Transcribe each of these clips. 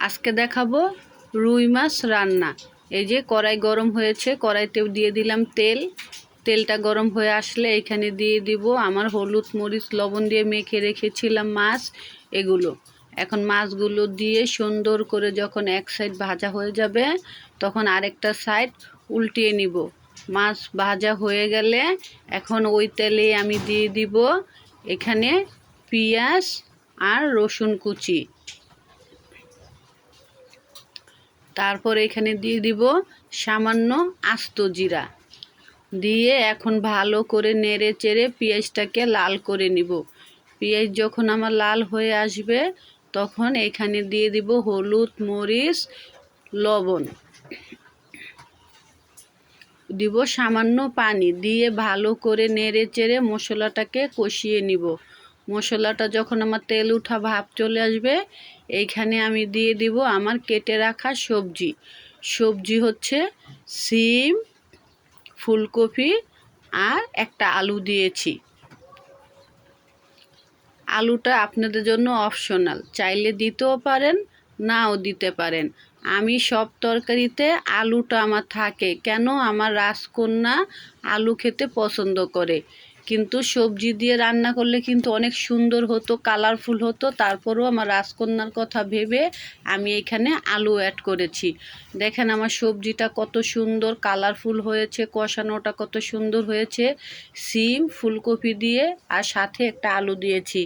আজকে দেখাবো রুই মাছ রান্না। এই যে কড়াই গরম হয়েছে, কড়াইতে দিয়ে দিলাম তেল। তেলটা গরম হয়ে আসলে এখানে দিয়ে দিব আমার হলুদ মরিচ লবণ দিয়ে মেখে রেখেছিলাম মাছ এগুলো। এখন মাছগুলো দিয়ে সুন্দর করে যখন এক সাইড ভাজা হয়ে যাবে তখন আরেকটা সাইড উল্টিয়ে নিব। মাছ ভাজা হয়ে গেলে এখন ওই তেলে আমি দিয়ে দিব এখানে পেঁয়াজ আর রসুন কুচি। তারপর এখানে দিয়ে দিব সামান্য আস্ত জিরা দিয়ে এখন ভালো করে নেড়ে চেড়ে পেঁয়াজটাকে লাল করে নিব। পেঁয়াজ যখন আমার লাল হয়ে আসবে তখন এখানে দিয়ে দিব হলুদ মরিচ লবণ, দিব সামান্য পানি দিয়ে ভালো করে নেড়ে চেড়ে মশলাটাকে কষিয়ে নিব। মশলাটা যখন আমার তেল উঠা ভাব চলে আসবে এইখানে আমি দিয়ে দিব আমার কেটে রাখা সবজি হচ্ছে সিম, ফুলকপি আর একটা আলু দিয়েছি। আলুটা আপনাদের জন্য অপশনাল, চাইলে দিতেও পারেন নাও দিতে পারেন। আমি সব তরকারিতে আলুটা আমার থাকে, কেন আমার রাজকন্যা আলু খেতে পছন্দ করে। কিন্তু সবজি দিয়ে রান্না করলে কিন্তু অনেক সুন্দর হতো, কালারফুল হতো। তারপরেও আমার রাজকন্যার কথা ভেবে আমি এখানে আলু অ্যাড করেছি। দেখেন আমার সবজিটা কত সুন্দর কালারফুল হয়েছে, কষানোটা কত সুন্দর হয়েছে। সিম ফুলকপি দিয়ে আর সাথে একটা আলু দিয়েছি।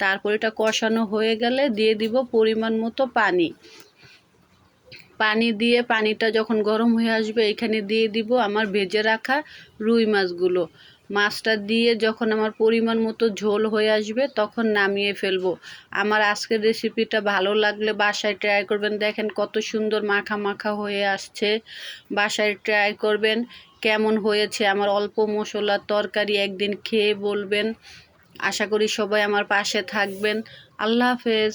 তারপর এটা কষানো হয়ে গেলে দিয়ে দিব পরিমাণ মতো পানি দিয়ে পানিটা যখন গরম হয়ে আসবে এখানে দিয়ে দিব আমার ভেজে রাখা রুই মাছগুলো। মাছটা দিয়ে যখন আমার পরিমাণ মতো ঝোল হয়ে আসবে তখন নামিয়ে ফেলবো। আমার আজকের রেসিপিটা ভালো লাগলে বাসায় ট্রাই করবেন। দেখেন কত সুন্দর মাখা মাখা হয়ে আসছে। বাসায় ট্রাই করবেন কেমন হয়েছে আমার অল্প মশলার তরকারি, একদিন খেয়ে বলবেন। আশা করি সবাই আমার পাশে থাকবেন। আল্লাহ হাফেজ।